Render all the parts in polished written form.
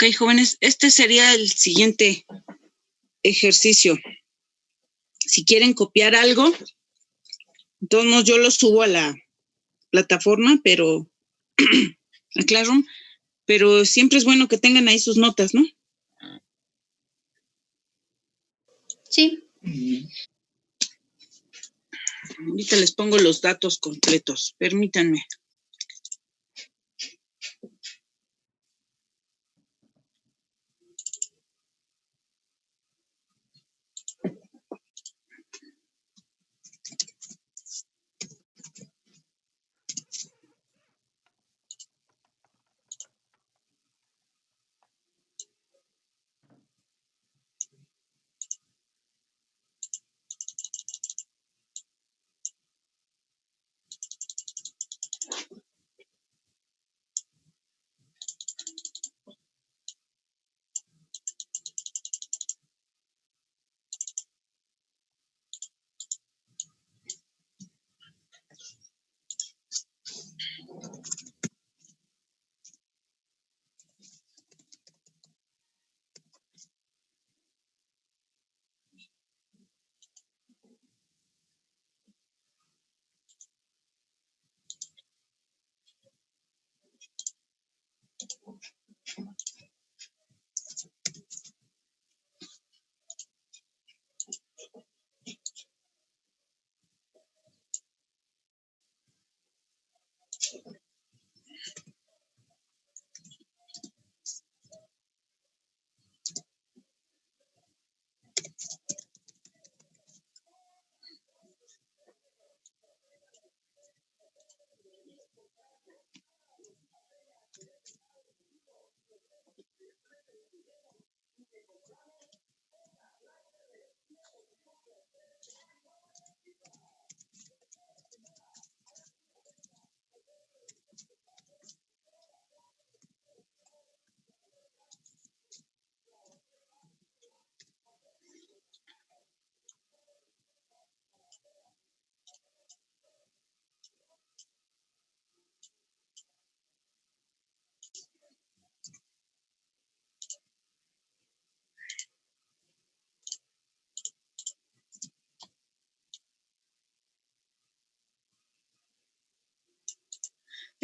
Ok, jóvenes, este sería el siguiente ejercicio. Si quieren copiar algo, de todos modos yo lo subo a la plataforma, pero a Classroom, pero siempre es bueno que tengan ahí sus notas, ¿no? Sí. Ahorita les pongo los datos completos, permítanme.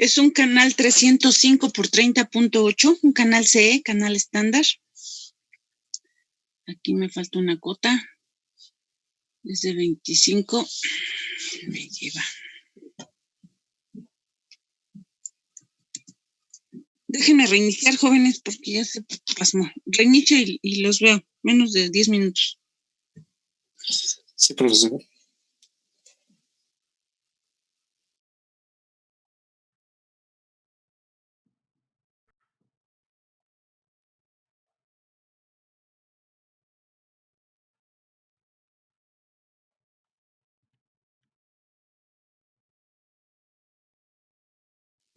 Es un canal 305 por 30.8, un canal CE, canal estándar. Aquí me falta una cota. Es de 25. Me lleva. Déjenme reiniciar, jóvenes, porque ya se pasmó. Reinicio y los veo. Menos de 10 minutos. Sí, profesor.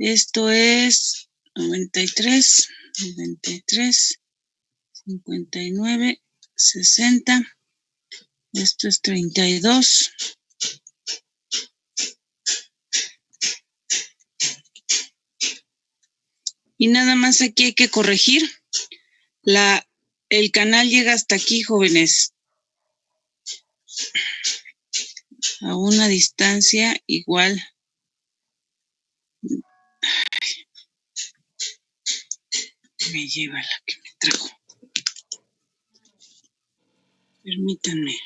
Esto es 93, 59, 60. Esto es 32. Y nada más aquí hay que corregir. El canal llega hasta aquí, jóvenes. A una distancia igual. Me lleva la que me trajo. Permítanme.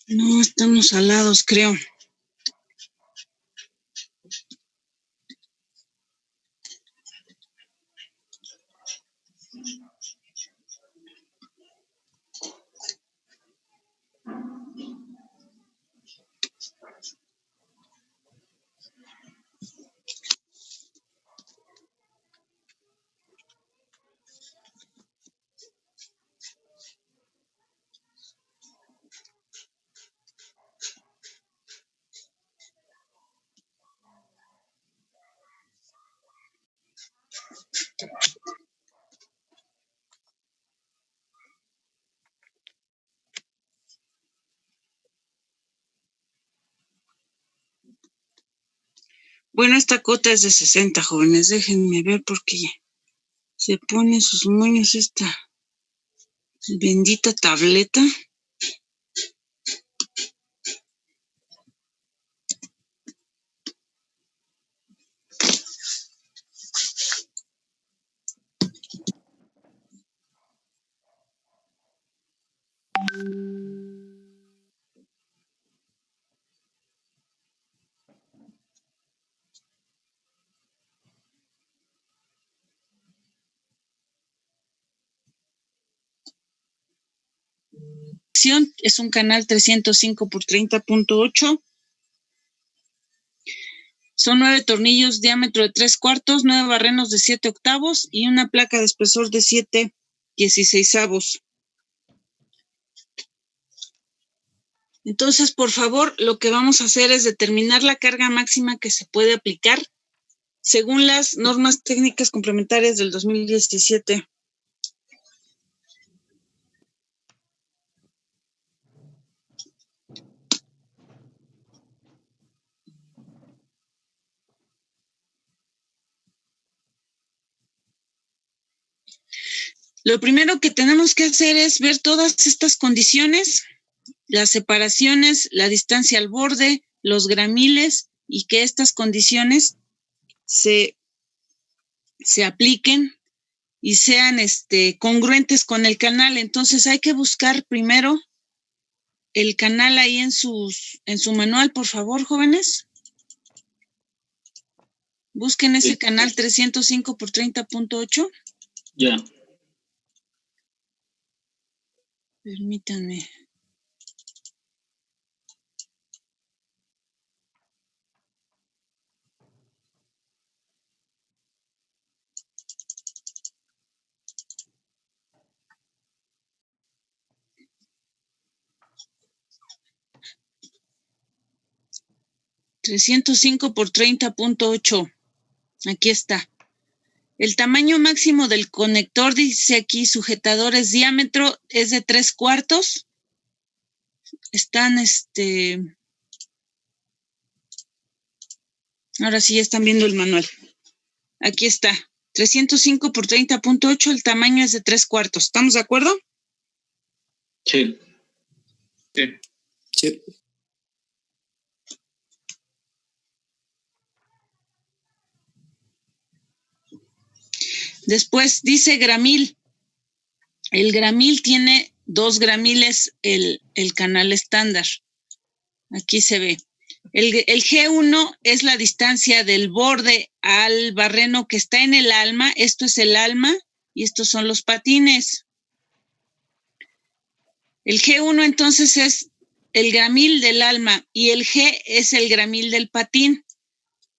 No, Estamos salados, creo. Bueno, esta cota es de 60, jóvenes. Déjenme ver porque se pone sus moños esta bendita tableta. Es un canal 305 por 30.8. Son 9 tornillos, diámetro de 3/4, 9 barrenos de 7/8 y una placa de espesor de 7/16. Entonces, por favor, lo que vamos a hacer es determinar la carga máxima que se puede aplicar según las normas técnicas complementarias del 2017. Lo primero que tenemos que hacer es ver todas estas condiciones, las separaciones, la distancia al borde, los gramiles, y que estas condiciones se apliquen y sean congruentes con el canal. Entonces hay que buscar primero el canal ahí en su manual, por favor, jóvenes. Busquen ese canal 305 por 30.8. Ya. Permítanme. $305 por 30.8. Aquí está. El tamaño máximo del conector, dice aquí, sujetadores diámetro, es de 3/4. Están, ahora sí ya están viendo el manual. Aquí está. 305 por 30.8, el tamaño es de 3/4. ¿Estamos de acuerdo? Sí. Sí. Sí. Después dice gramil. El gramil tiene 2 gramiles el canal estándar. Aquí se ve. El G1 es la distancia del borde al barreno que está en el alma. Esto es el alma y estos son los patines. El G1 entonces es el gramil del alma y el G es el gramil del patín.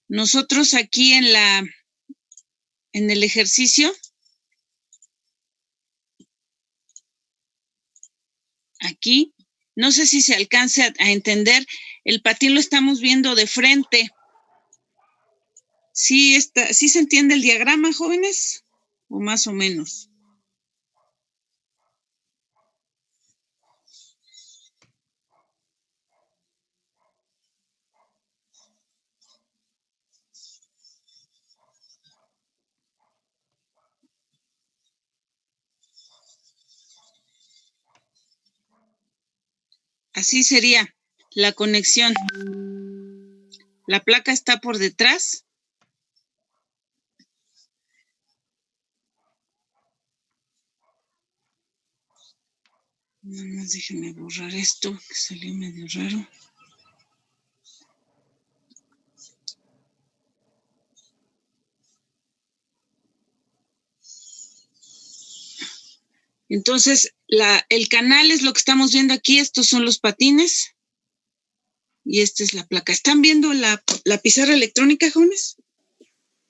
Nosotros aquí en el ejercicio, aquí, no sé si se alcance a entender, el patín lo estamos viendo de frente. ¿Sí se entiende el diagrama, jóvenes? ¿O más o menos? Así sería la conexión. La placa está por detrás. Nada más déjenme borrar esto, que salió medio raro. Entonces, el canal es lo que estamos viendo aquí. Estos son los patines. Y esta es la placa. ¿Están viendo la pizarra electrónica, jóvenes?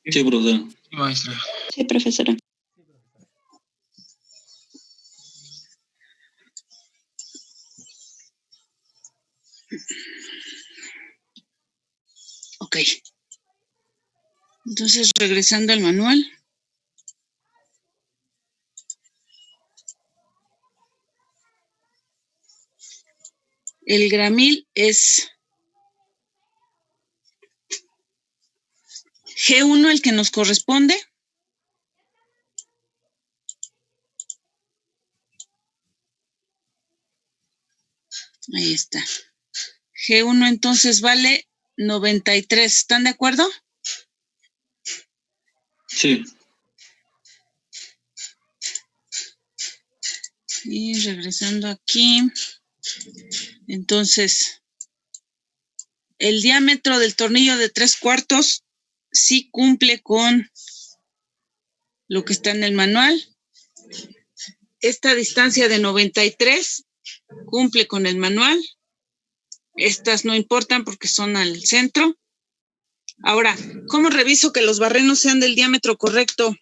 Sí, profesora. Sí, maestra. Sí, profesora. Ok. Entonces, regresando al manual. El gramil es G1 el que nos corresponde. Ahí está. G1 entonces vale 93. ¿Están de acuerdo? Sí. Y regresando aquí. Entonces, el diámetro del tornillo de 3/4 sí cumple con lo que está en el manual. Esta distancia de 93 cumple con el manual. Estas no importan porque son al centro. Ahora, ¿cómo reviso que los barrenos sean del diámetro correcto?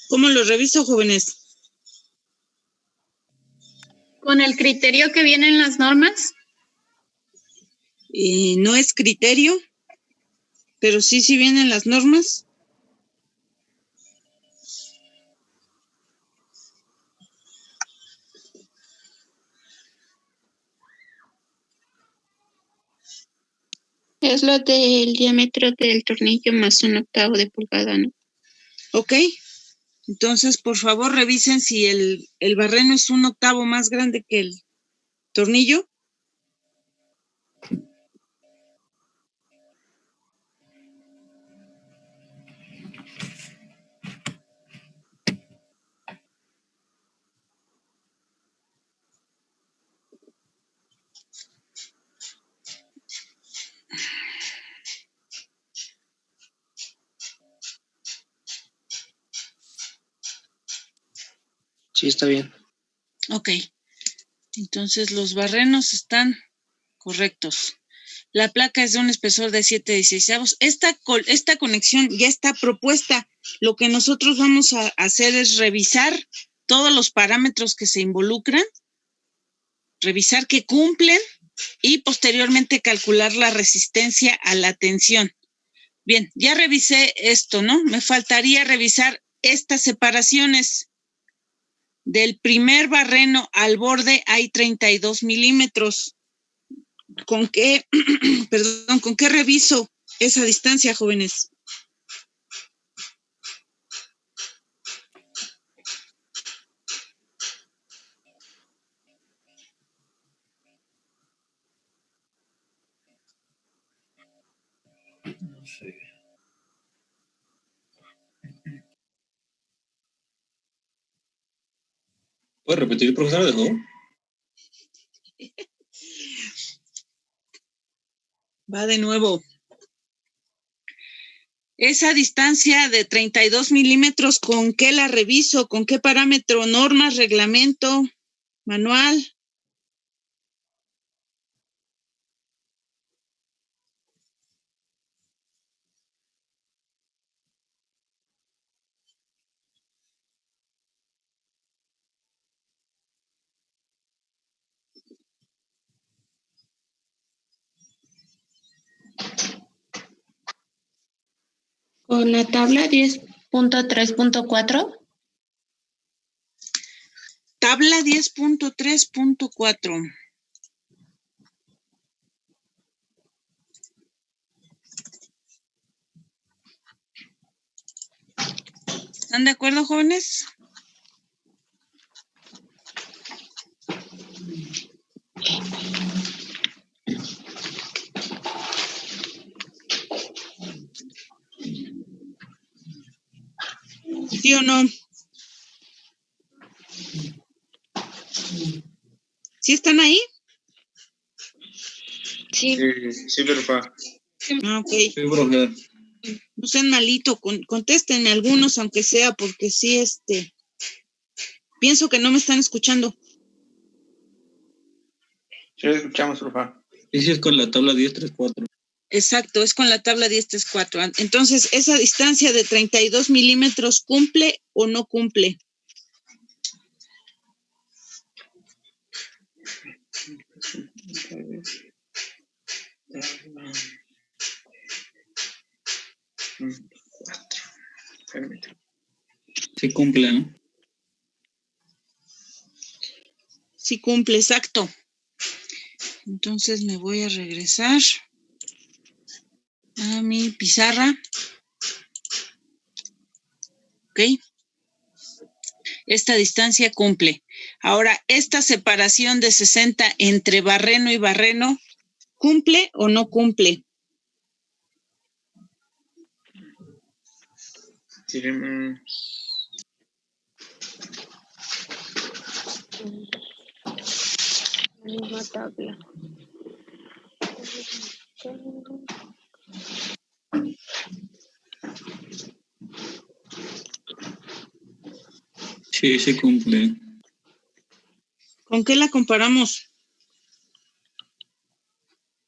¿Cómo lo reviso, jóvenes? Con el criterio que viene en las normas. No es criterio, pero sí vienen las normas. Es lo del diámetro del tornillo más 1/8 de pulgada, ¿no? Ok. Entonces, por favor, revisen si el barreno es 1/8 más grande que el tornillo. Sí, está bien. Ok. Entonces, los barrenos están correctos. La placa es de un espesor de 7/16. Esta conexión ya está propuesta. Lo que nosotros vamos a hacer es revisar todos los parámetros que se involucran, revisar que cumplen y posteriormente calcular la resistencia a la tensión. Bien, ya revisé esto, ¿no? Me faltaría revisar estas separaciones. Del primer barreno al borde hay 32 milímetros. ¿Con qué reviso esa distancia, jóvenes? No sé. ¿Puede repetir, profesor, de nuevo? Va de nuevo. Esa distancia de 32 milímetros, ¿con qué la reviso? ¿Con qué parámetro? ¿Normas, reglamento, manual? Con la tabla 10.3.4. Tabla 10.3.4. ¿Están de acuerdo, jóvenes? ¿Sí o no? ¿Sí están ahí? Sí. Sí, profa. Ah, ok. Sí, profesor. No sean malito, contesten algunos, aunque sea, porque sí, pienso que no me están escuchando. Sí, lo escuchamos, profa. Sí, sí, es con la tabla 10.3.4. Exacto, es con la tabla 10.3.4. Entonces, ¿esa distancia de 32 milímetros cumple o no cumple? Permíteme. Sí cumple, ¿no? Sí cumple, exacto. Entonces me voy a regresar a mi pizarra. ¿Ok? Esta distancia cumple. Ahora, esta separación de 60 entre barreno y barreno, ¿cumple o no cumple? Tienen, Misma tabla. Sí, sí cumple. ¿Con qué la comparamos?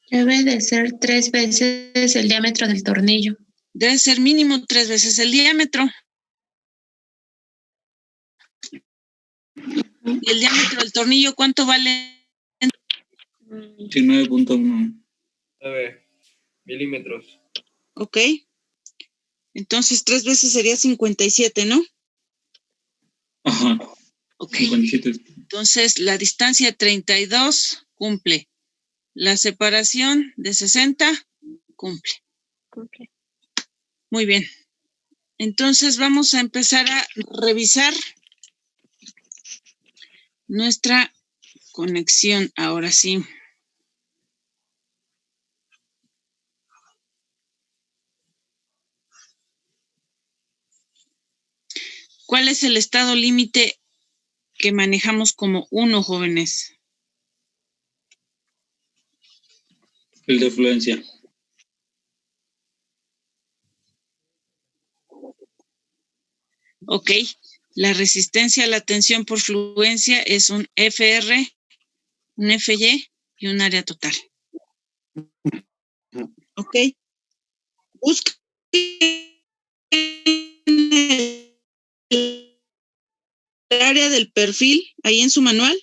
Debe de ser 3 veces el diámetro del tornillo. Debe ser mínimo 3 veces el diámetro. ¿Y el diámetro del tornillo cuánto vale? 19.1. 9 milímetros. Ok. Entonces 3 veces sería 57, ¿no? Ajá. Ok. 57. Entonces la distancia 32 cumple. La separación de 60 cumple. Muy bien. Entonces vamos a empezar a revisar nuestra conexión. Ahora sí. ¿Cuál es el estado límite que manejamos como 1, jóvenes? El de fluencia. Ok. La resistencia a la tensión por fluencia es un FR, un FY y un área total. Ok. Busca el área del perfil ahí en su manual.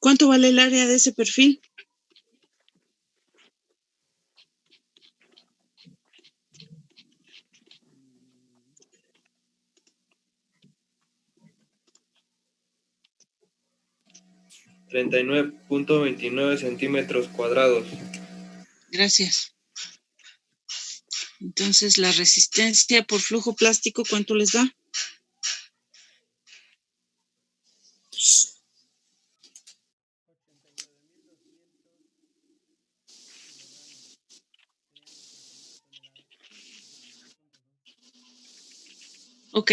¿Cuánto vale el área de ese perfil? $39.29 centímetros cuadrados. Gracias. Entonces, la resistencia por flujo plástico, ¿cuánto les da? Ok.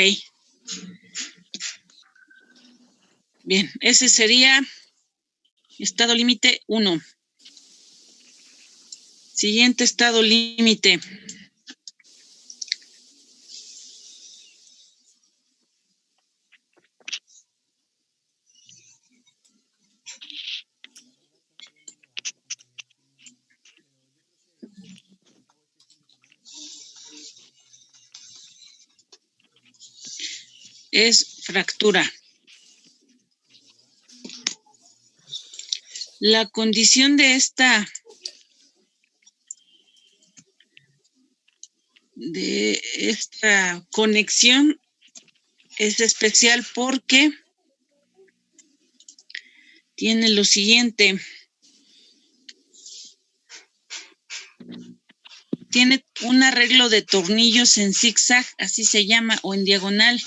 Bien, ese sería estado límite 1. Siguiente estado límite. Es fractura. La condición de esta conexión es especial porque tiene lo siguiente. Tiene un arreglo de tornillos en zigzag, así se llama, o en diagonal.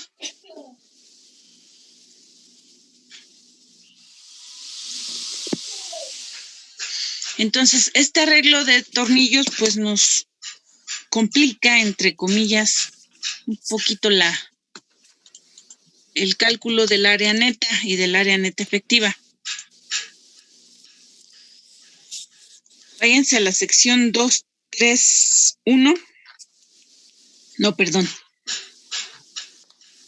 Entonces, este arreglo de tornillos, pues nos complica, entre comillas, un poquito el cálculo del área neta y del área neta efectiva. Váyanse a la sección 231. No, perdón.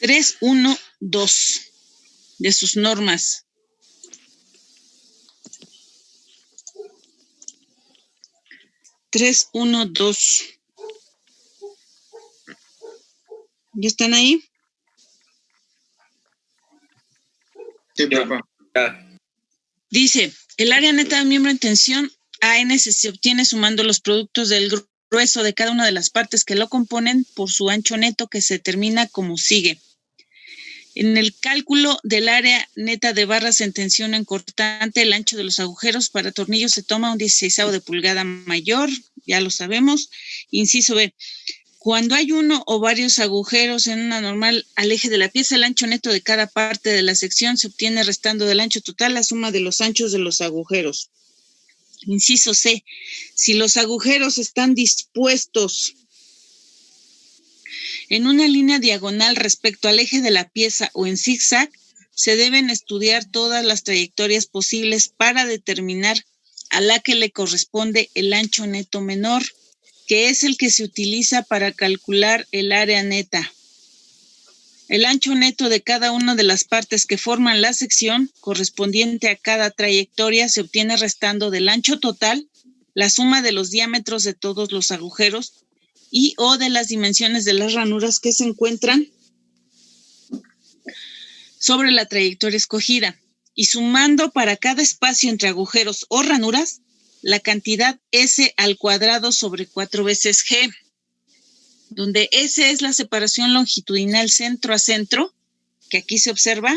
312 de sus normas. ¿Ya están ahí? Sí, profe. Ya. Dice, el área neta de miembro en tensión AN se obtiene sumando los productos del grueso de cada una de las partes que lo componen por su ancho neto, que se determina como sigue. En el cálculo del área neta de barras en tensión en cortante, el ancho de los agujeros para tornillos se toma un 16avo de pulgada mayor, ya lo sabemos. Inciso B. Cuando hay uno o varios agujeros en una normal al eje de la pieza, el ancho neto de cada parte de la sección se obtiene restando del ancho total la suma de los anchos de los agujeros. Inciso C. Si los agujeros están dispuestos en una línea diagonal respecto al eje de la pieza o en zigzag, se deben estudiar todas las trayectorias posibles para determinar a la que le corresponde el ancho neto menor, que es el que se utiliza para calcular el área neta. El ancho neto de cada una de las partes que forman la sección correspondiente a cada trayectoria se obtiene restando del ancho total la suma de los diámetros de todos los agujeros y o de las dimensiones de las ranuras que se encuentran sobre la trayectoria escogida, y sumando para cada espacio entre agujeros o ranuras la cantidad S al cuadrado sobre 4 veces G, donde S es la separación longitudinal centro a centro, que aquí se observa,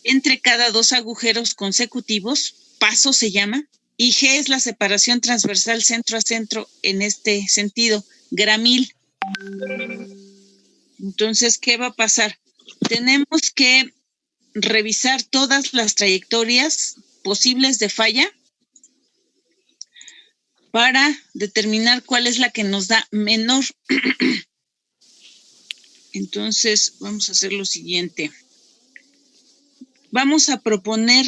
entre cada dos agujeros consecutivos, paso se llama, y G es la separación transversal centro a centro en este sentido, gramil. Entonces, ¿qué va a pasar? Tenemos que revisar todas las trayectorias posibles de falla para determinar cuál es la que nos da menor. Entonces, vamos a hacer lo siguiente. Vamos a proponer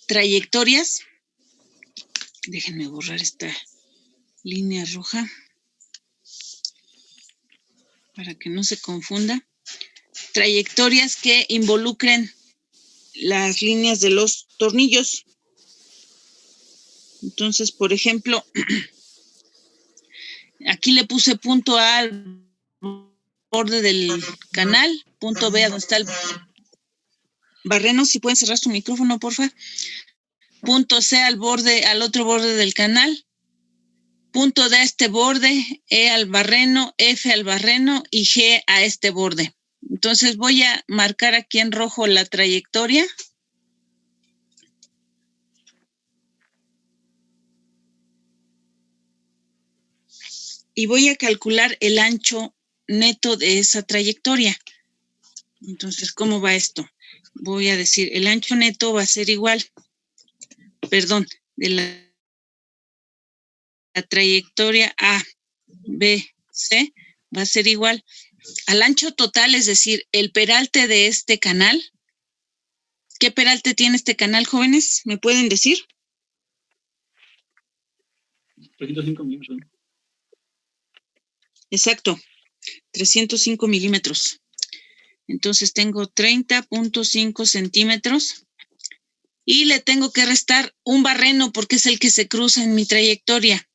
trayectorias. Déjenme borrar esta línea roja para que no se confunda. Trayectorias que involucren las líneas de los tornillos. Entonces, por ejemplo, aquí le puse punto A al borde del canal, punto B a donde está barreno, si pueden cerrar su micrófono, porfa. Punto C al otro borde del canal. Punto D a este borde, E al barreno, F al barreno y G a este borde. Entonces voy a marcar aquí en rojo la trayectoria. Y voy a calcular el ancho neto de esa trayectoria. Entonces, ¿cómo va esto? Voy a decir, el ancho neto va a ser igual, de la trayectoria A, B, C, va a ser igual al ancho total, es decir, el peralte de este canal. ¿Qué peralte tiene este canal, jóvenes? ¿Me pueden decir? 305 milímetros. Exacto, 305 milímetros. Entonces tengo 30.5 centímetros y le tengo que restar un barreno porque es el que se cruza en mi trayectoria,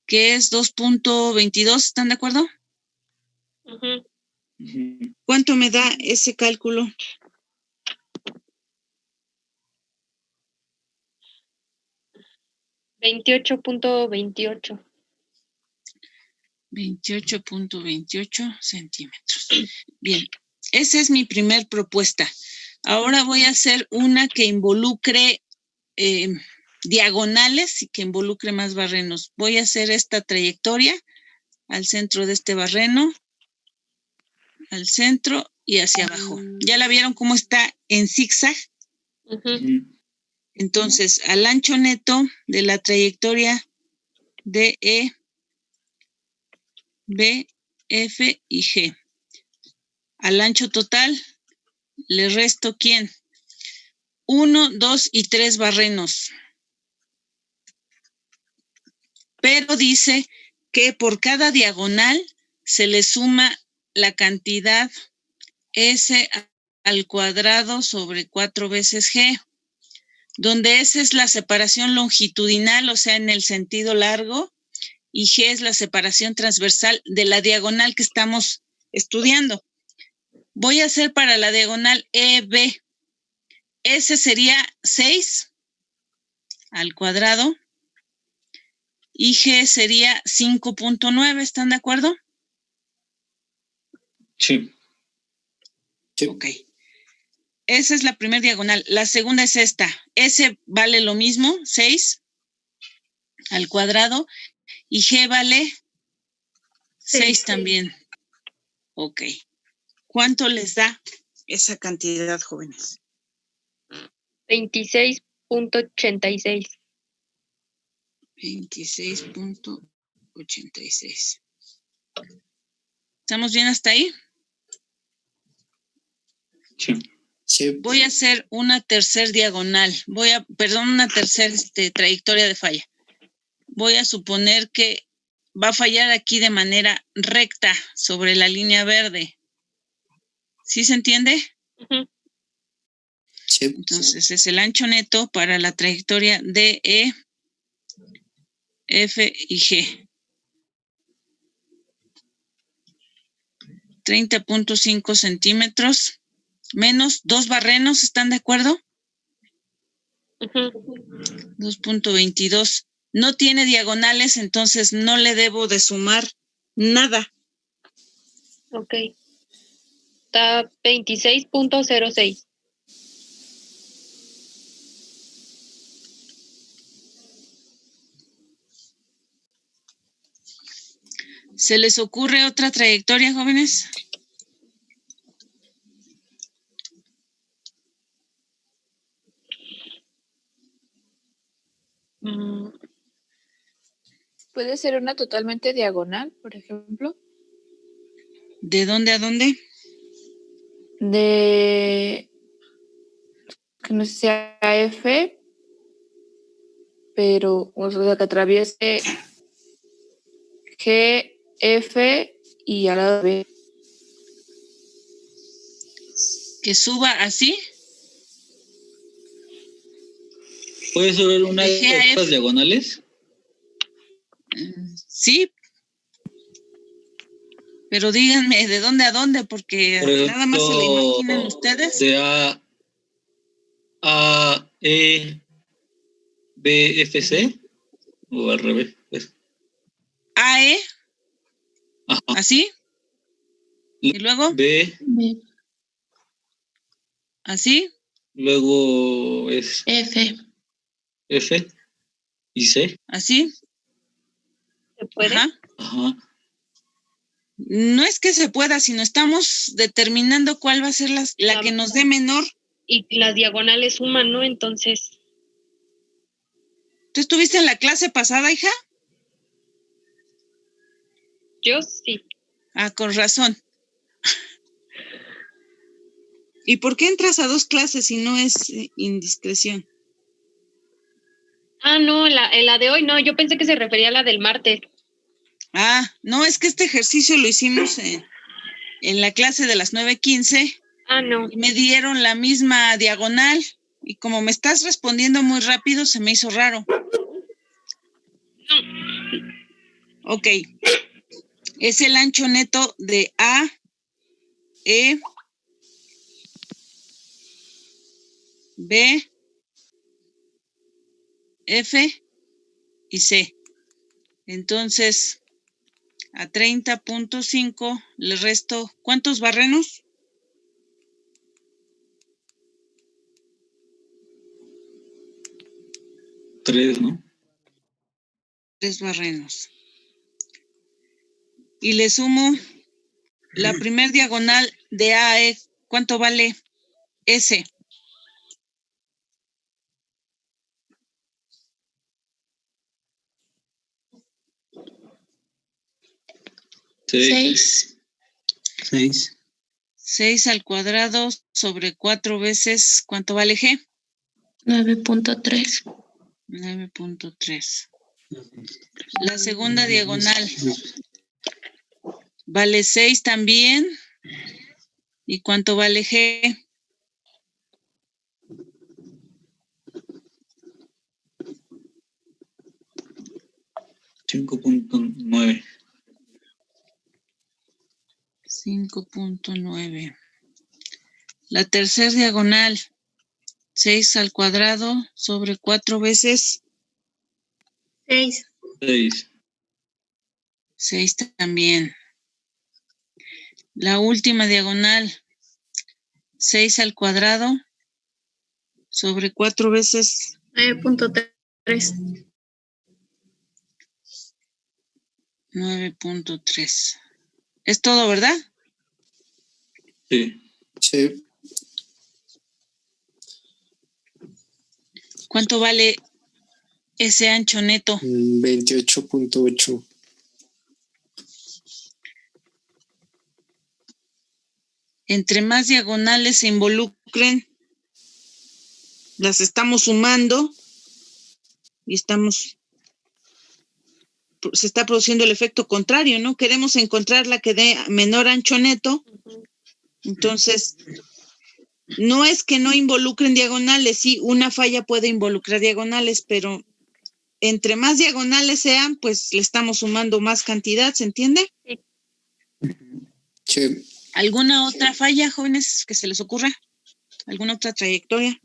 que es 2.22, ¿están de acuerdo? ¿Cuánto me da ese cálculo? $28.28. 28.28 centímetros. Bien, esa es mi primer propuesta. Ahora voy a hacer una que involucre diagonales y que involucre más barrenos. Voy a hacer esta trayectoria al centro de este barreno, al centro y hacia abajo. ¿Ya la vieron cómo está en zigzag? Entonces, al ancho neto de la trayectoria de E, B, F y G. Al ancho total le resto ¿quién? 1, 2 y 3 barrenos. Pero dice que por cada diagonal se le suma la cantidad S al cuadrado sobre 4 veces G, donde S es la separación longitudinal, o sea, en el sentido largo, y G es la separación transversal de la diagonal que estamos estudiando. Voy a hacer para la diagonal EB. S sería 6 al cuadrado y G sería 5.9, ¿están de acuerdo? Sí. Ok. Esa es la primera diagonal. La segunda es esta. S vale lo mismo, 6 al cuadrado, y G vale 6 también. Ok. ¿Cuánto les da esa cantidad, jóvenes? 26.86. 26.86. ¿Estamos bien hasta ahí? Sí. Sí. Voy a hacer una tercer diagonal. Una tercera trayectoria de falla. Voy a suponer que va a fallar aquí de manera recta sobre la línea verde. ¿Sí se entiende? Sí. Entonces es el ancho neto para la trayectoria de E, F y G. 30.5 centímetros menos 2 barrenos, ¿están de acuerdo? 2.22. No tiene diagonales, entonces no le debo de sumar nada. Ok. Está 26.06. ¿Se les ocurre otra trayectoria, jóvenes? ¿Puede ser una totalmente diagonal, por ejemplo? ¿De dónde a dónde? De que no sea F, pero o sea, que atraviese G, F y al lado B. ¿Que suba así? ¿Puede ser una de G a F. estas diagonales? Sí. Pero díganme de dónde a dónde, porque Por ejemplo, nada más se la imaginan ustedes. De A A, E, B, F, C, o al revés, pues. AE, Ajá. así. Y luego, B, B, así. luego es F. F y C. Así. ¿Se puede? Ajá. Ajá. No es que se pueda, sino estamos determinando cuál va a ser la que nos dé menor. Y las diagonales suman, ¿no? Entonces, ¿Tú estuviste en la clase pasada, hija? yo sí. Ah, con razón. ¿Y por qué entras a 2 clases si no es indiscreción? Ah, no, la de hoy no, yo pensé que se refería a la del martes. Ah, no, es que este ejercicio lo hicimos en la clase de las 9:15 Ah, no. y me dieron la misma diagonal y como me estás respondiendo muy rápido se me hizo raro. Ok, es el ancho neto de A, E, B, F y C. Entonces, a 30.5 le resto, ¿cuántos barrenos? 3, ¿no? 3 barrenos. Y le sumo la primer diagonal de AE, ¿cuánto vale? S. Seis. 6. 6 al cuadrado sobre 4 veces, ¿cuánto vale G? 9.3. 9.3. La segunda diagonal vale 6 también. ¿Y cuánto vale G? 5.9. 5.9. La tercera diagonal, 6 al cuadrado sobre 4 veces 6. 6. 6 también. La última diagonal, 6 al cuadrado sobre 4 veces 9.3. 9.3. Es todo, ¿verdad? Sí. Sí. ¿Cuánto vale ese ancho neto? 28.8. Entre más diagonales se involucren, las estamos sumando y se está produciendo el efecto contrario, ¿no? Queremos encontrar la que dé menor ancho neto. Entonces, no es que no involucren diagonales, sí, una falla puede involucrar diagonales, pero entre más diagonales sean, pues le estamos sumando más cantidad, ¿se entiende? Sí. ¿Alguna otra falla, jóvenes, que se les ocurra? ¿Alguna otra trayectoria?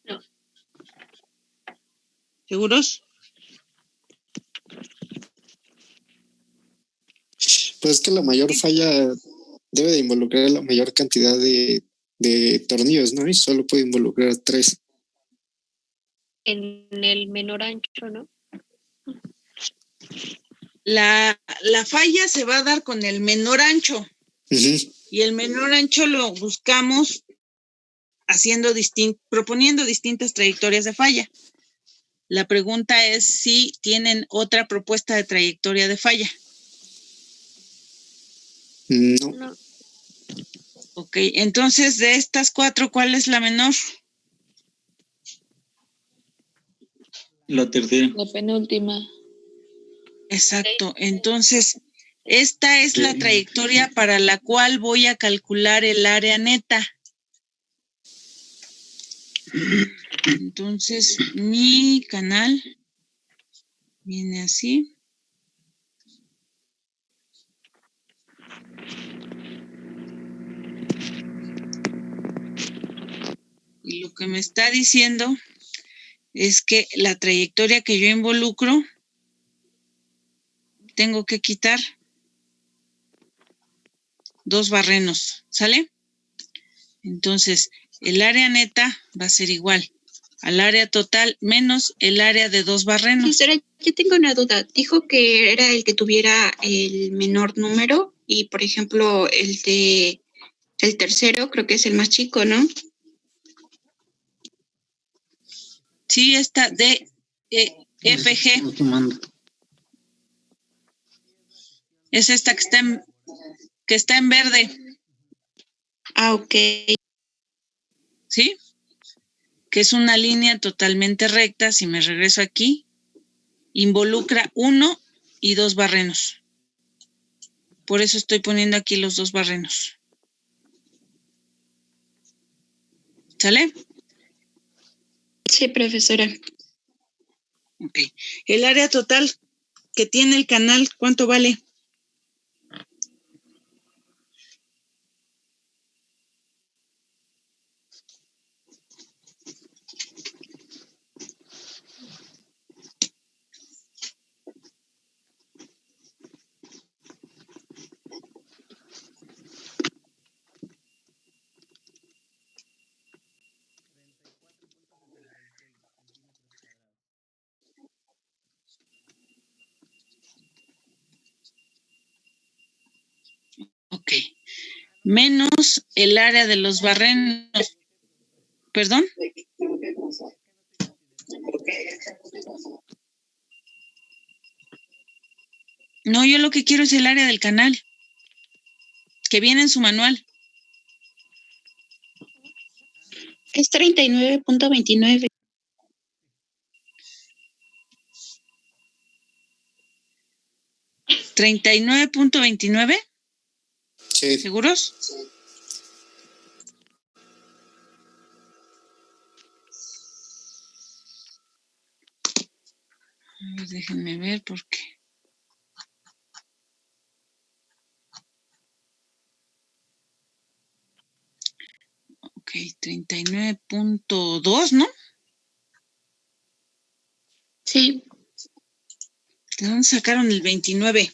No. ¿Seguros? Pues es que la mayor falla debe de involucrar la mayor cantidad de tornillos, ¿no? Y solo puede involucrar 3. En el menor ancho, ¿no? La falla se va a dar con el menor ancho. Uh-huh. Y el menor ancho lo buscamos proponiendo distintas trayectorias de falla. La pregunta es si tienen otra propuesta de trayectoria de falla. No. Ok, entonces de estas 4, ¿cuál es la menor? La tercera. La penúltima. Exacto, entonces esta es la trayectoria para la cual voy a calcular el área neta. Entonces, mi canal viene así. Y lo que me está diciendo es que la trayectoria que yo involucro, tengo que quitar 2 barrenos, ¿sale? Entonces, el área neta va a ser igual al área total menos el área de 2 barrenos. Profesora, yo tengo una duda. Dijo que era el que tuviera el menor número y, por ejemplo, el tercero creo que es el más chico, ¿no? Sí, esta DFG. Es esta que está en verde. Ah, ok. ¿Sí? Que es una línea totalmente recta. Si me regreso aquí, involucra 1 y 2 barrenos. Por eso estoy poniendo aquí los 2 barrenos. ¿Sale? Sí, profesora. Ok. El área total que tiene el canal, ¿cuánto vale? Ok. Menos el área de los barrenos. ¿Perdón? No, yo lo que quiero es el área del canal, que viene en su manual. Es 39.29. ¿39.29? Sí. ¿Seguros? A ver, déjenme ver por qué. Ok, 39.2, ¿no? Sí. ¿De dónde sacaron el 29?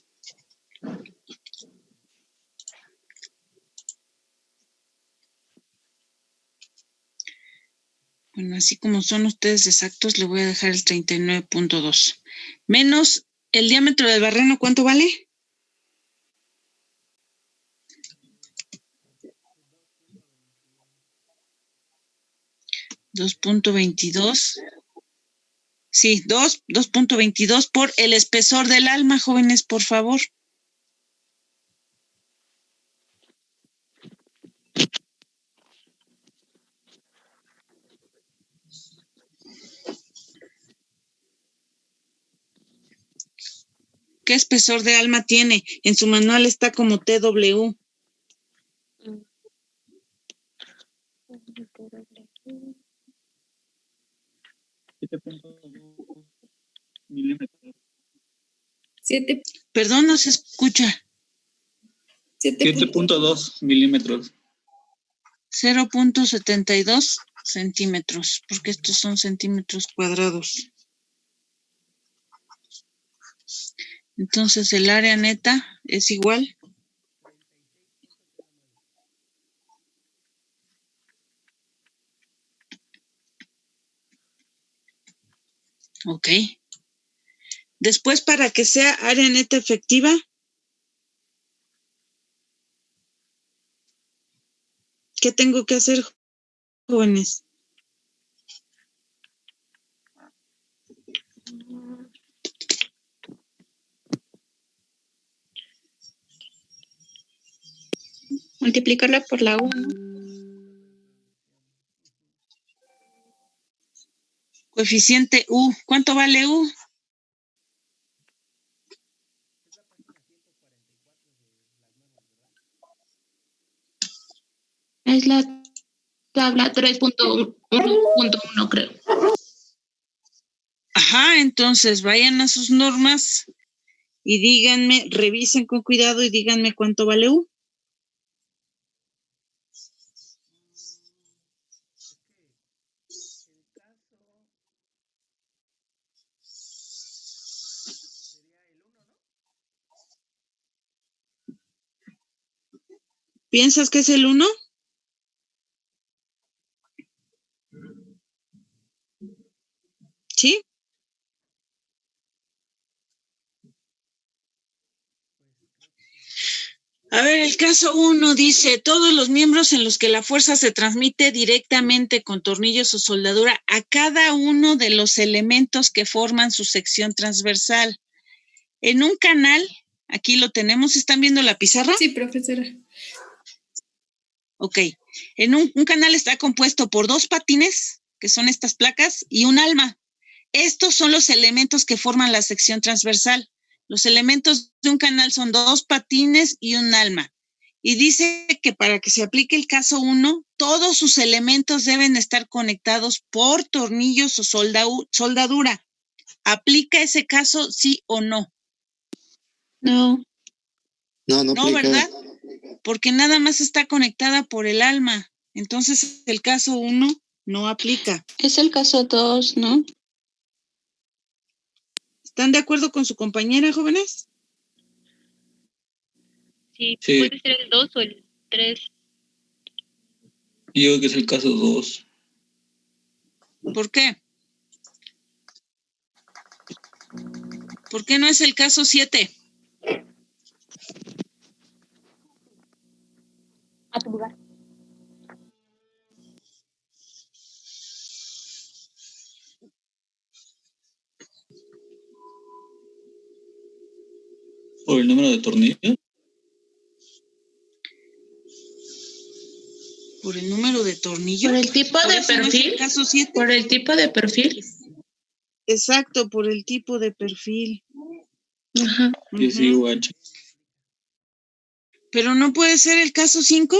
Bueno, así como son ustedes exactos, le voy a dejar el 39.2. Menos el diámetro del barreno, ¿cuánto vale? $2.22. Sí, 2.22 por el espesor del alma, jóvenes, por favor. ¿Qué espesor de alma tiene? En su manual está como TW. Milímetros. 7. Perdón, no se escucha. 7.2 milímetros. 0.72 centímetros, porque estos son centímetros cuadrados. Entonces el área neta es igual. Ok. Después, para que sea área neta efectiva, ¿qué tengo que hacer, jóvenes? Multiplicarla por la 1. Coeficiente U. ¿Cuánto vale U? Es la tabla 3.1.1, creo. Ajá, entonces vayan a sus normas y díganme, revisen con cuidado y díganme cuánto vale U. ¿Piensas que es el 1? ¿Sí? A ver, el caso 1 dice, todos los miembros en los que la fuerza se transmite directamente con tornillos o soldadura a cada uno de los elementos que forman su sección transversal. En un canal, aquí lo tenemos, ¿están viendo la pizarra? Sí, profesora. Ok, en un canal está compuesto por 2 patines, que son estas placas, y un alma. Estos son los elementos que forman la sección transversal. Los elementos de un canal son 2 patines y un alma. Y dice que para que se aplique el caso 1, todos sus elementos deben estar conectados por tornillos o soldadura. ¿Aplica ese caso, sí o no? No. No No, aplica. ¿verdad? Porque nada más está conectada por el alma. Entonces, el caso 1 no aplica. Es el caso 2, ¿no? ¿Están de acuerdo con su compañera, jóvenes? Sí, Sí. puede ser el 2 o el 3. Yo creo que es el caso 2. ¿Por qué? ¿Por qué no es el caso 7? A tu lugar. ¿Por el número de tornillos? ¿Por el número de tornillos? Por el tipo ¿Por de eso no es perfil. el caso 7? Por el tipo de perfil. Exacto, por el tipo de perfil. Ajá. Que sí, Ujú. guacho. ¿Pero no puede ser el caso 5?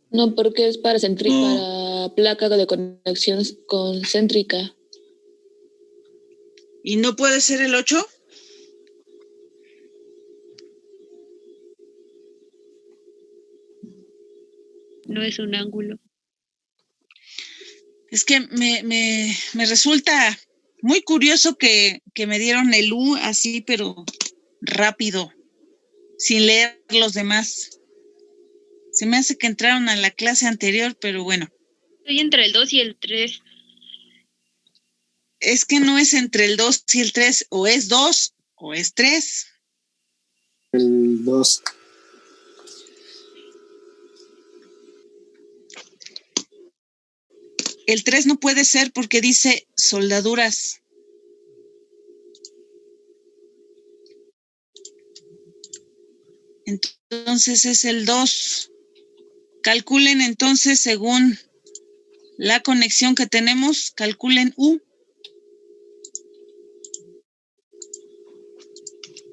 No, porque es para No. para placa de conexión concéntrica. ¿Y no puede ser el 8? No es un ángulo. Es que me resulta muy curioso que me dieron el U así, pero rápido, sin leer los demás. Se me hace que entraron a la clase anterior, pero bueno. Estoy entre el 2 y el 3. Es que no es entre el 2 y el 3, o es 2 o es 3. El 2. El 3 no puede ser porque dice soldaduras. Entonces es el 2. Calculen entonces según la conexión que tenemos, calculen U.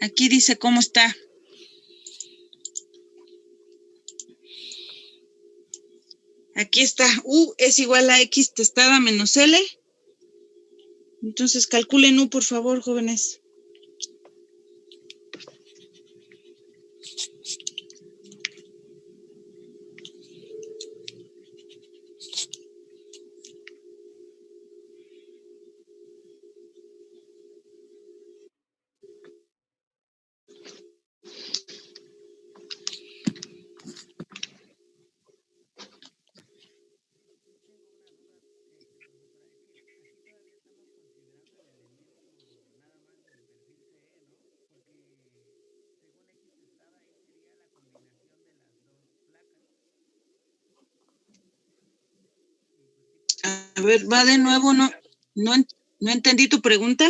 Aquí dice cómo está. Aquí está, U es igual a X testada menos L. Entonces calculen U, por favor, jóvenes. A ver, va de nuevo, no entendí tu pregunta.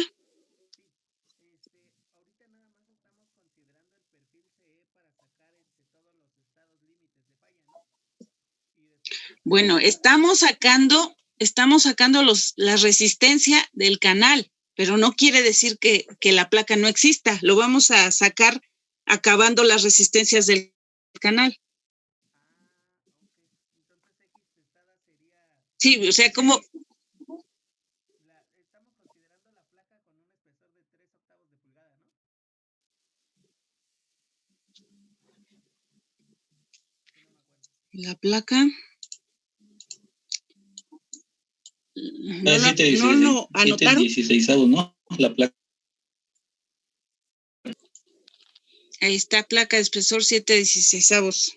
Bueno, estamos sacando la resistencia del canal, pero no quiere decir que la placa no exista. Lo vamos a sacar acabando las resistencias del canal. Sí, o sea, como... La placa... No lo anotaron. 16, ¿no? La placa. Ahí está, placa de espesor 7/16.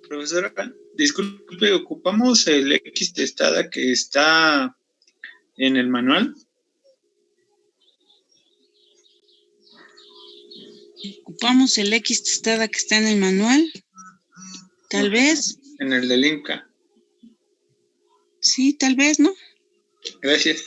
Profesora, disculpe, ¿ocupamos el X testada que está en el manual? Ocupamos el X testada que está en el manual. Tal vez. En el del INCA. Sí, tal vez, ¿no? Gracias.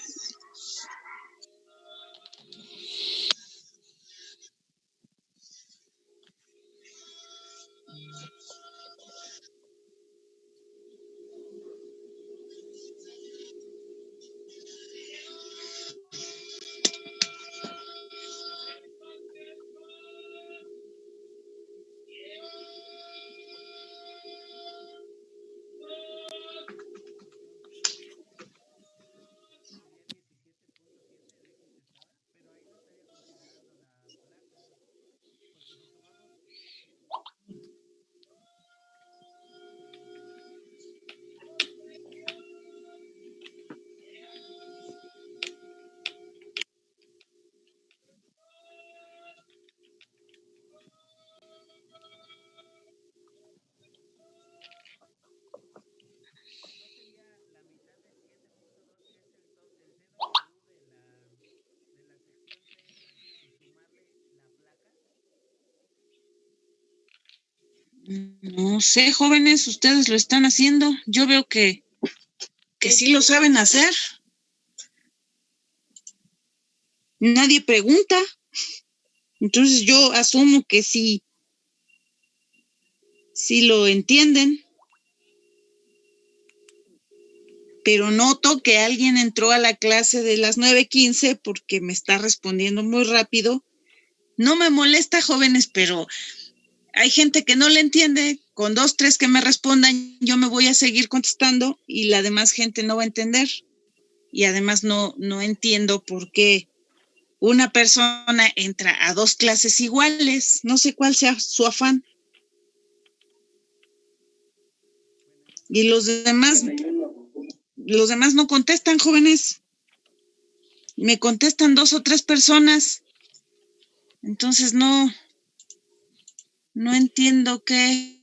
No sé, jóvenes, ustedes lo están haciendo. Yo veo que sí lo saben hacer. Nadie pregunta. Entonces yo asumo que sí lo entienden. Pero noto que alguien entró a la clase de las 9:15 porque me está respondiendo muy rápido. No me molesta, jóvenes, pero hay gente que no le entiende. Con 2, 3 que me respondan, yo me voy a seguir contestando y la demás gente no va a entender. Y además no entiendo por qué una persona entra a 2 clases iguales. No sé cuál sea su afán. Y los demás no contestan, jóvenes. Me contestan 2 o 3 personas. Entonces no entiendo qué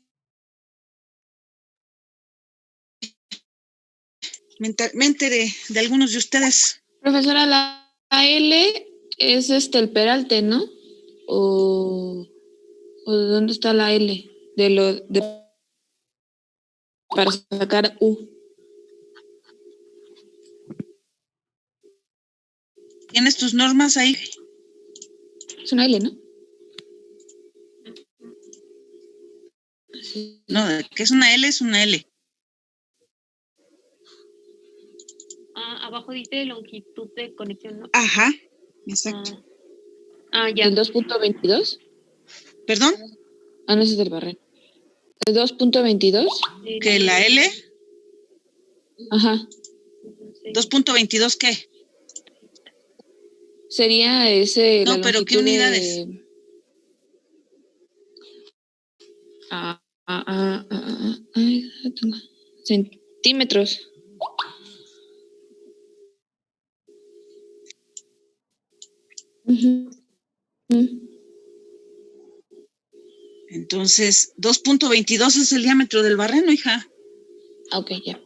Me enteré de algunos de ustedes. Profesora, la L es el peralte, ¿no? ¿O dónde está la L? Para sacar U. ¿Tienes tus normas ahí? Es una L, ¿no? No, que es una L, es una L. Abajo dice longitud de conexión, ¿no? Ajá, exacto. Ya. ¿El 2.22? ¿Perdón? No, ese es del barreno. ¿El 2.22? ¿Que la L? Ajá. 2.22, ¿qué? Sería ese. No, la pero ¿qué longitud unidades? Centímetros. Entonces, 2.22 es el diámetro del barreno, hija. Ok, ya.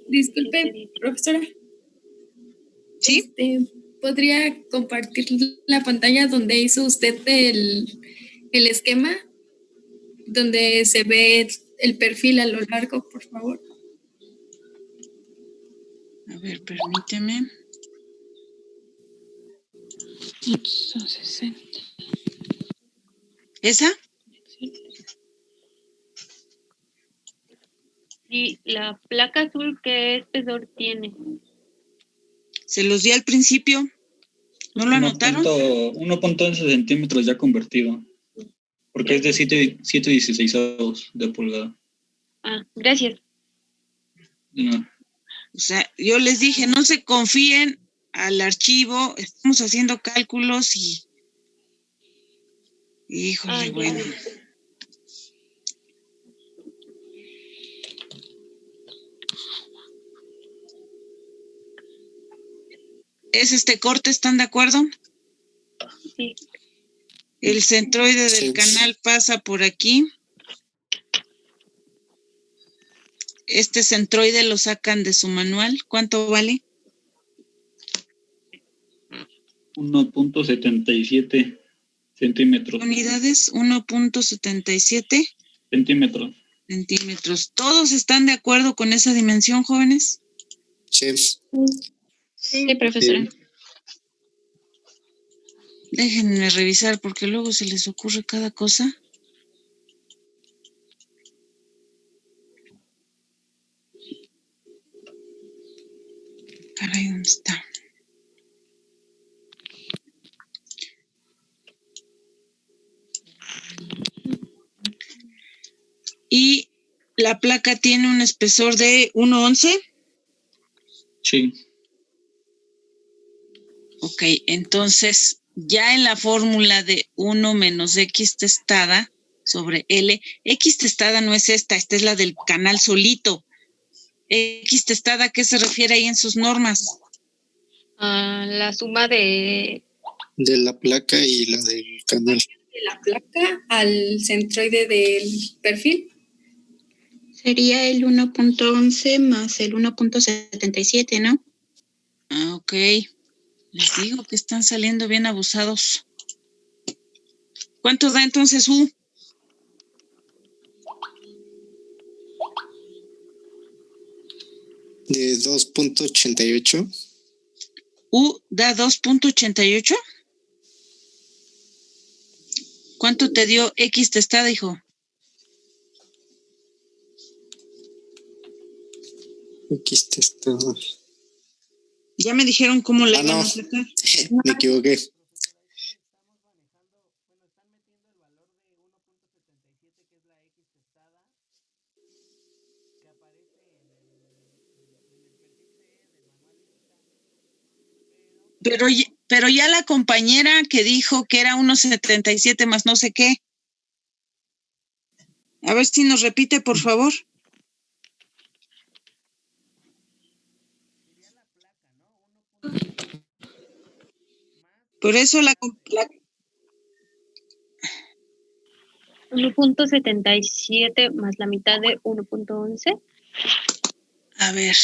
Disculpe, profesora. ¿Sí? ¿Podría compartir la pantalla donde hizo usted el esquema? Donde se ve el perfil a lo largo, por favor. A ver, permíteme. 60. ¿Esa? Y la placa azul, ¿qué espesor tiene? Se los di al principio. ¿No lo anotaron? 1.11 centímetros ya convertido. Porque es de 7/16 de pulgada. Gracias. No. O sea, yo les dije, no se confíen al archivo, estamos haciendo cálculos y... Híjole, bueno. ¿Es este corte? ¿Están de acuerdo? Sí. El centroide del canal pasa por aquí. Este centroide lo sacan de su manual. ¿Cuánto vale? 1.77 centímetros. Unidades, 1.77 centímetros. ¿Todos están de acuerdo con esa dimensión, jóvenes? Sí. Sí, profesora. Sí. Déjenme revisar porque luego se les ocurre cada cosa. Caray, ¿dónde está? Y la placa tiene un espesor de 1.11. Sí. Ok, entonces ya en la fórmula de 1 menos X testada sobre L, X testada no es esta es la del canal solito. X testada, ¿a qué se refiere ahí en sus normas? La suma de la placa y la del canal. De la placa al centroide del perfil. Sería el 1.11 más el 1.77, ¿no? Ok. Les digo que están saliendo bien abusados. ¿Cuánto da entonces U? De 2.88. U da 2.88. ¿Cuánto te dio X testada, hijo? X testada. Ya me dijeron cómo le van no. a sacar. Me equivoqué. Pero ya la compañera que dijo que era 1.77 más no sé qué. A ver si nos repite, por favor. Por eso 1.77 más la mitad de 1.11. A ver.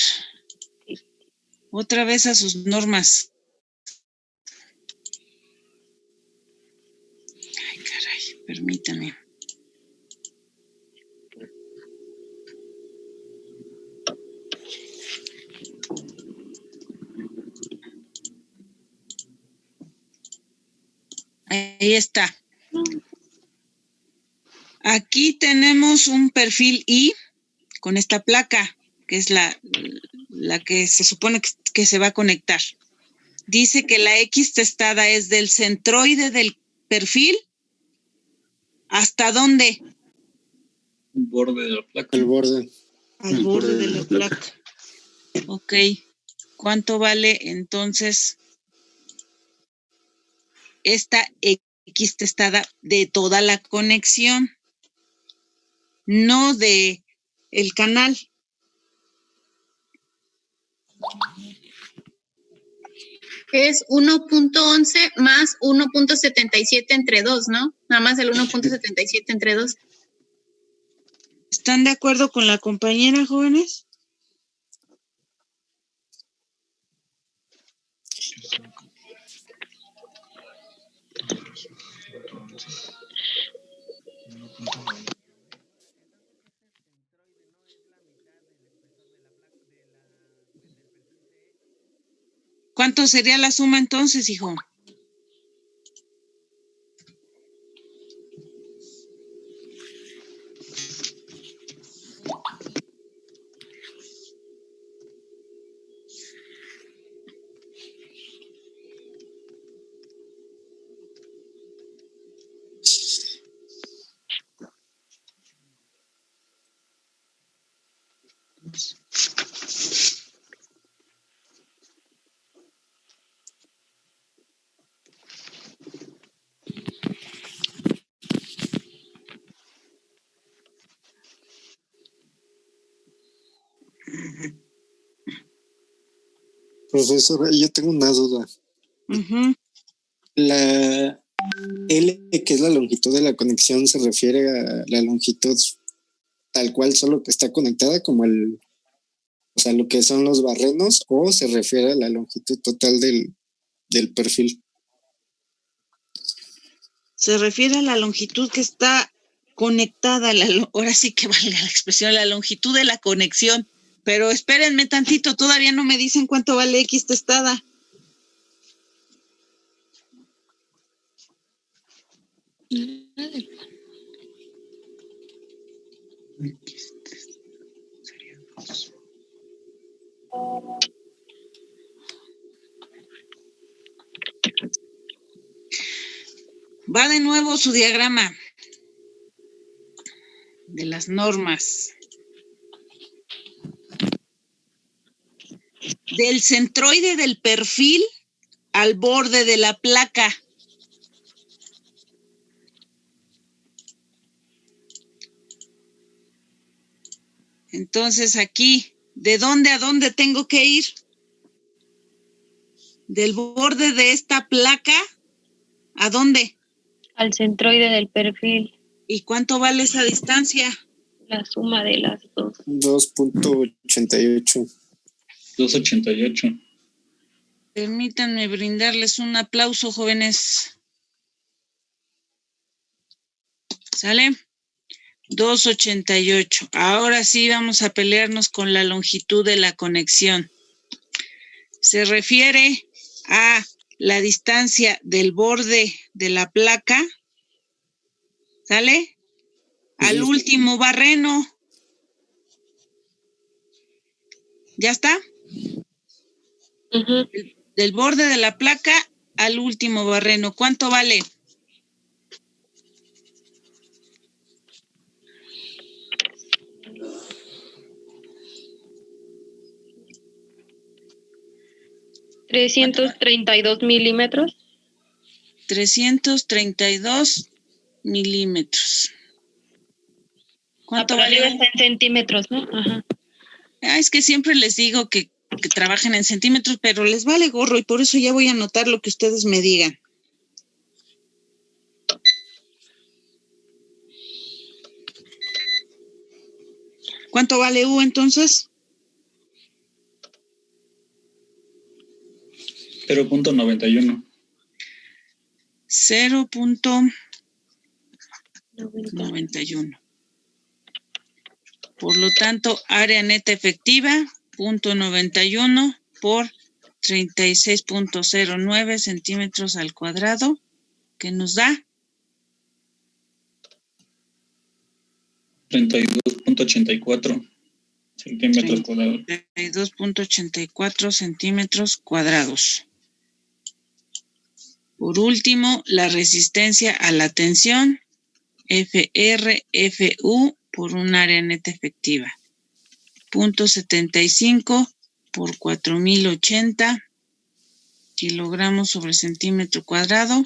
Otra vez a sus normas. Ay, caray, permítame. Ahí está. Aquí tenemos un perfil I con esta placa, que es la que se supone que se va a conectar. Dice que la X testada es del centroide del perfil. ¿Hasta dónde? El borde de la placa. El borde. Al borde de la placa. Ok. ¿Cuánto vale entonces esta X testada de toda la conexión? No de el canal. Es 1.11 más 1.77 entre 2, ¿no? Nada más el 1.77 entre 2. ¿Están de acuerdo con la compañera, jóvenes? ¿Cuánto sería la suma entonces, hijo? Profesora, yo tengo una duda. Uh-huh. La L, que es la longitud de la conexión, ¿se refiere a la longitud tal cual, solo que está conectada, como o sea, lo que son los barrenos, o se refiere a la longitud total del perfil? Se refiere a la longitud que está conectada, ahora sí que valga la expresión, la longitud de la conexión. Pero espérenme tantito, todavía no me dicen cuánto vale X testada. Va de nuevo su diagrama de las normas. Del centroide del perfil al borde de la placa. Entonces aquí, ¿de dónde a dónde tengo que ir? Del borde de esta placa, ¿a dónde? Al centroide del perfil. ¿Y cuánto vale esa distancia? La suma de las dos. 2.88. 2.88. Permítanme brindarles un aplauso, jóvenes. ¿Sale? 2.88. Ahora sí vamos a pelearnos con la longitud de la conexión. Se refiere a la distancia del borde de la placa, ¿sale? Al último barreno. ¿Ya está? Uh-huh. Del borde de la placa al último barreno. ¿Cuánto vale? ¿332 milímetros? 332 milímetros. ¿Cuánto vale? vale? Está en centímetros, ¿no? Ajá. Es que siempre les digo que trabajen en centímetros, pero les vale gorro y por eso ya voy a anotar lo que ustedes me digan. ¿Cuánto vale U entonces? 0.91. 0.91. Por lo tanto, área neta efectiva, 0.91 por 36.09 centímetros al cuadrado, que nos da 32.84 centímetros cuadrados. 32.84 centímetros cuadrados. Por último, la resistencia a la tensión, FRFU por un área neta efectiva. 0.75 por 4080 kilogramos sobre centímetro cuadrado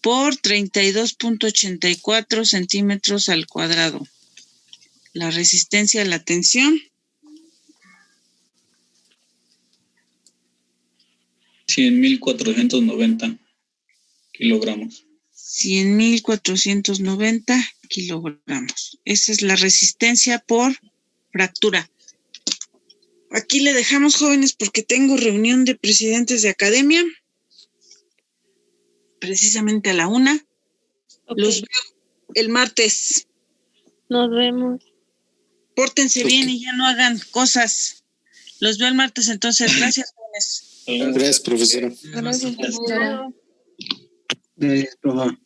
por 32.84 centímetros al cuadrado. La resistencia a la tensión, 100.490 kilogramos. 100.490 kilogramos. Esa es la resistencia por fractura. Aquí le dejamos, jóvenes, porque tengo reunión de presidentes de academia, precisamente a la 1:00. Ok, Los veo el martes. nos vemos. Pórtense Ok. bien y ya no hagan cosas. Los veo el martes, entonces. Gracias, jóvenes. Gracias, profesora. Gracias, profesora. Profe.